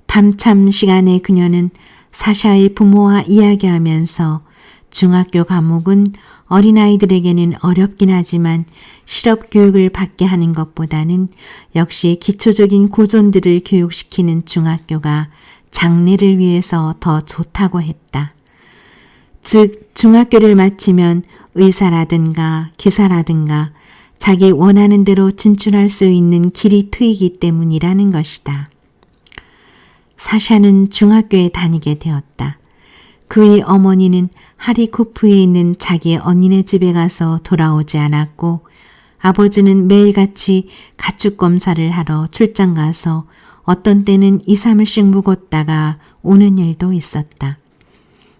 밤참 시간에 그녀는 사샤의 부모와 이야기하면서 중학교 과목은 어린아이들에게는 어렵긴 하지만 실업 교육을 받게 하는 것보다는 역시 기초적인 고전들을 교육시키는 중학교가 장래를 위해서 더 좋다고 했다. 즉 중학교를 마치면 의사라든가 기사라든가 자기 원하는 대로 진출할 수 있는 길이 트이기 때문이라는 것이다. 사샤는 중학교에 다니게 되었다. 그의 어머니는 하리코프에 있는 자기 언니네 집에 가서 돌아오지 않았고 아버지는 매일같이 가축 검사를 하러 출장 가서 어떤 때는 2, 3일씩 묵었다가 오는 일도 있었다.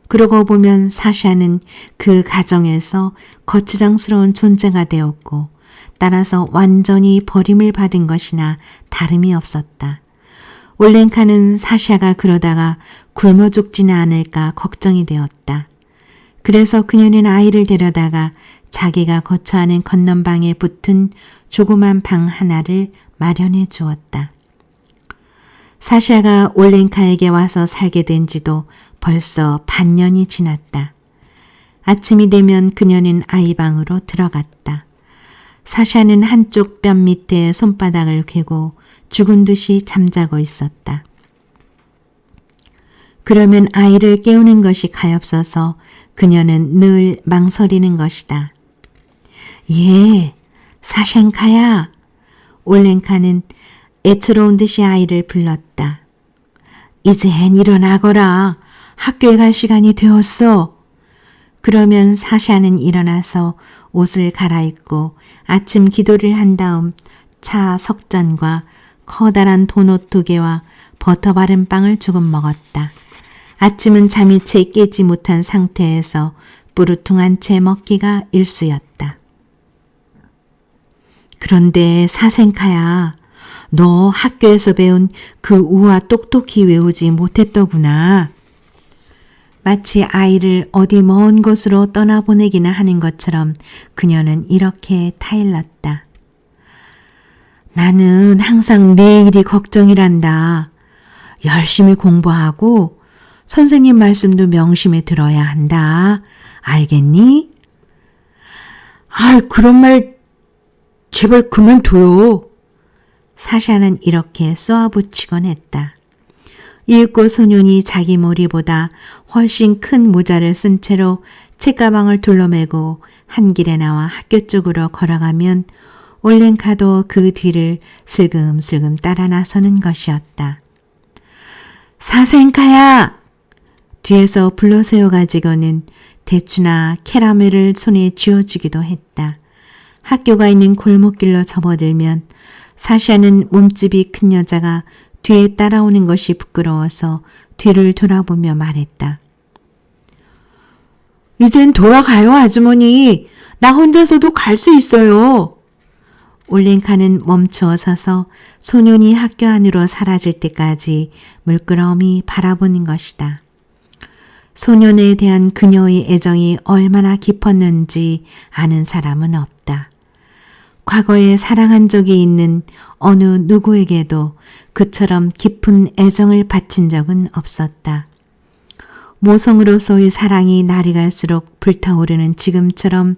그러고 보면 사샤는 그 가정에서 거추장스러운 존재가 되었고 따라서 완전히 버림을 받은 것이나 다름이 없었다. 올렌카는 사샤가 그러다가 굶어 죽지는 않을까 걱정이 되었다. 그래서 그녀는 아이를 데려다가 자기가 거처하는 건넌방에 붙은 조그만 방 하나를 마련해 주었다. 사샤가 올렌카에게 와서 살게 된 지도 벌써 반년이 지났다. 아침이 되면 그녀는 아이방으로 들어갔다. 사샤는 한쪽 뼘 밑에 손바닥을 괴고 죽은 듯이 잠자고 있었다. 그러면 아이를 깨우는 것이 가엾어서 그녀는 늘 망설이는 것이다. 예, 사셴카야. 올렌카는 애처로운 듯이 아이를 불렀다. 이젠 일어나거라. 학교에 갈 시간이 되었어. 그러면 사샤는 일어나서 옷을 갈아입고 아침 기도를 한 다음 차 석 잔과 커다란 도넛 2개와 버터 바른 빵을 조금 먹었다. 아침은 잠이 채 깨지 못한 상태에서 뿌르퉁한 채 먹기가 일쑤였다. 그런데 사생카야, 너 학교에서 배운 그 우화 똑똑히 외우지 못했더구나. 마치 아이를 어디 먼 곳으로 떠나보내기나 하는 것처럼 그녀는 이렇게 타일렀다. 나는 항상 내일이 걱정이란다. 열심히 공부하고 선생님 말씀도 명심해 들어야 한다. 알겠니? 그런 말 제발 그만둬요. 사샤는 이렇게 쏘아붙이곤 했다. 이윽고 소년이 자기 머리보다 훨씬 큰 모자를 쓴 채로 책가방을 둘러매고 한 길에 나와 학교 쪽으로 걸어가면 올렌카도 그 뒤를 슬금슬금 따라 나서는 것이었다. 사생카야! 뒤에서 불러세워 가지고는 대추나 캐러멜을 손에 쥐어주기도 했다. 학교가 있는 골목길로 접어들면 사샤는 몸집이 큰 여자가 뒤에 따라오는 것이 부끄러워서 뒤를 돌아보며 말했다. 이젠 돌아가요, 아주머니. 나 혼자서도 갈 수 있어요. 올렌카는 멈추어 서서 소년이 학교 안으로 사라질 때까지 물끄러미 바라보는 것이다. 소년에 대한 그녀의 애정이 얼마나 깊었는지 아는 사람은 없다. 과거에 사랑한 적이 있는 어느 누구에게도 그처럼 깊은 애정을 바친 적은 없었다. 모성으로서의 사랑이 날이 갈수록 불타오르는 지금처럼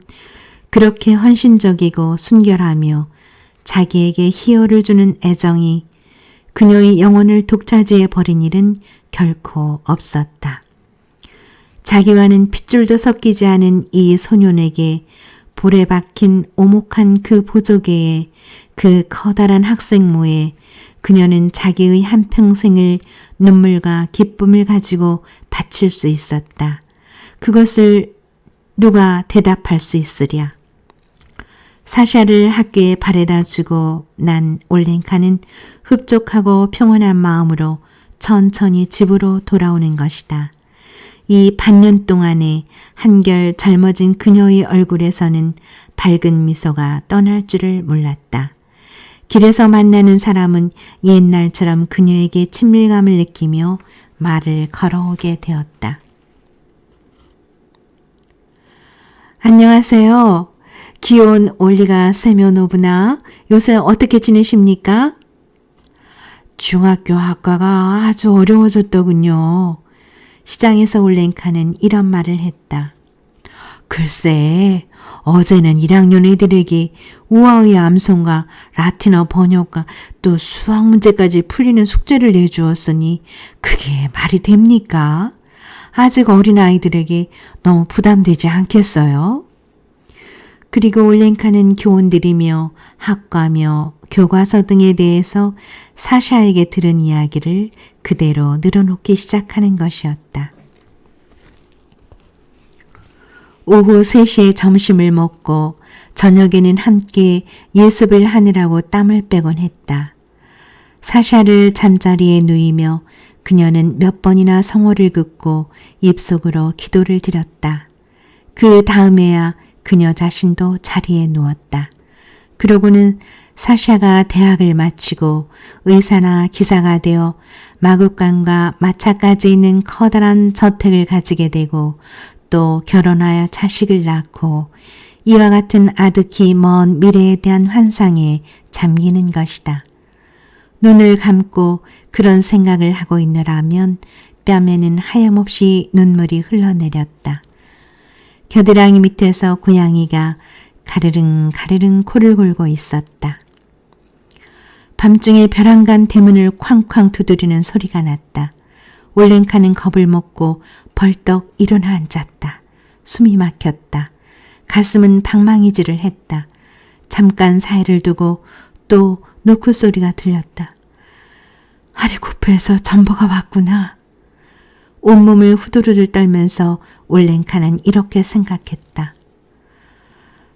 그렇게 헌신적이고 순결하며 자기에게 희열을 주는 애정이 그녀의 영혼을 독차지해 버린 일은 결코 없었다. 자기와는 핏줄도 섞이지 않은 이 소년에게 볼에 박힌 오목한 그 보조개에 그 커다란 학생모에 그녀는 자기의 한평생을 눈물과 기쁨을 가지고 바칠 수 있었다. 그것을 누가 대답할 수 있으랴. 사샤를 학교에 바래다 주고 난 올렌카는 흡족하고 평온한 마음으로 천천히 집으로 돌아오는 것이다. 이 반년 동안에 한결 젊어진 그녀의 얼굴에서는 밝은 미소가 떠날 줄을 몰랐다. 길에서 만나는 사람은 옛날처럼 그녀에게 친밀감을 느끼며 말을 걸어오게 되었다. 안녕하세요. 귀여운 올리가 세면호부나 요새 어떻게 지내십니까? 중학교 학과가 아주 어려워졌더군요. 시장에서 올렌카는 이런 말을 했다. 글쎄, 어제는 1학년 애들에게 우아의 암송과 라틴어 번역과 또 수학 문제까지 풀리는 숙제를 내주었으니 그게 말이 됩니까? 아직 어린 아이들에게 너무 부담되지 않겠어요? 그리고 올렌카는 교훈드리며 학과며 교과서 등에 대해서 사샤에게 들은 이야기를 그대로 늘어놓기 시작하는 것이었다. 오후 3시에 점심을 먹고 저녁에는 함께 예습을 하느라고 땀을 빼곤 했다. 사샤를 잠자리에 누이며 그녀는 몇 번이나 성호를 긋고 입속으로 기도를 드렸다. 그 다음에야 그녀 자신도 자리에 누웠다. 그러고는 사샤가 대학을 마치고 의사나 기사가 되어 마국간과 마차까지 있는 커다란 저택을 가지게 되고 또 결혼하여 자식을 낳고 이와 같은 아득히 먼 미래에 대한 환상에 잠기는 것이다. 눈을 감고 그런 생각을 하고 있느라면 뺨에는 하염없이 눈물이 흘러내렸다. 겨드랑이 밑에서 고양이가 가르릉 가르릉 코를 골고 있었다. 밤중에 벼랑간 대문을 쾅쾅 두드리는 소리가 났다. 올랭카는 겁을 먹고 벌떡 일어나 앉았다. 숨이 막혔다. 가슴은 방망이질을 했다. 잠깐 사이를 두고 또 노크 소리가 들렸다. 하리코프에서 전보가 왔구나. 온몸을 후두루를 떨면서 올랭카는 이렇게 생각했다.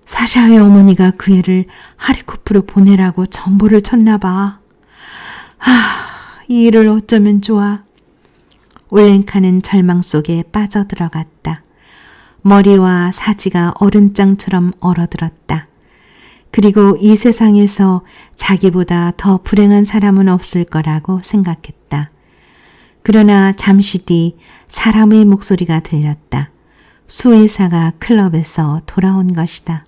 사샤의 어머니가 그 애를 하리코프로 보내라고 전보를 쳤나 봐. 이 일을 어쩌면 좋아. 올랭카는 절망 속에 빠져들어갔다. 머리와 사지가 얼음장처럼 얼어들었다. 그리고 이 세상에서 자기보다 더 불행한 사람은 없을 거라고 생각했다. 그러나 잠시 뒤 사람의 목소리가 들렸다. 수의사가 클럽에서 돌아온 것이다.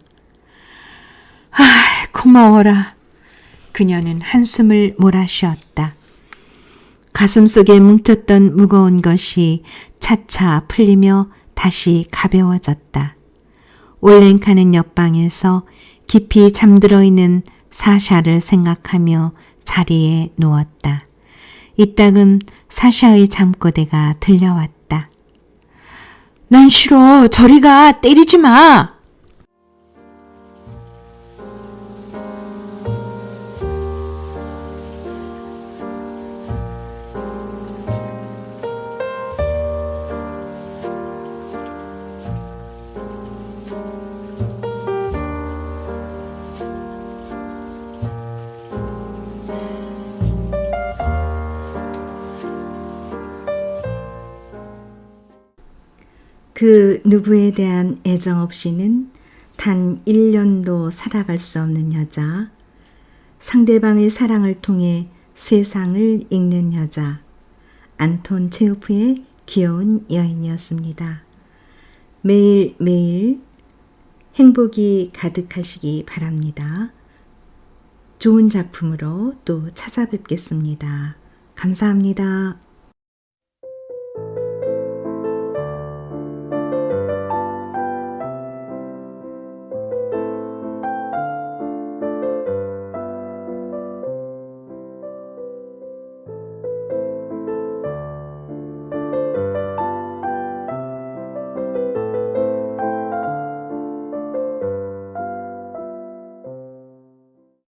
고마워라. 그녀는 한숨을 몰아쉬었다. 가슴 속에 뭉쳤던 무거운 것이 차차 풀리며 다시 가벼워졌다. 올랭카는 옆방에서 깊이 잠들어 있는 사샤를 생각하며 자리에 누웠다. 이따금 사샤의 잠꼬대가 들려왔다. 난 싫어. 저리 가. 때리지 마. 그 누구에 대한 애정 없이는 단 1년도 살아갈 수 없는 여자, 상대방의 사랑을 통해 세상을 읽는 여자, 안톤 체호프의 귀여운 여인이었습니다. 매일매일 행복이 가득하시기 바랍니다. 좋은 작품으로 또 찾아뵙겠습니다. 감사합니다.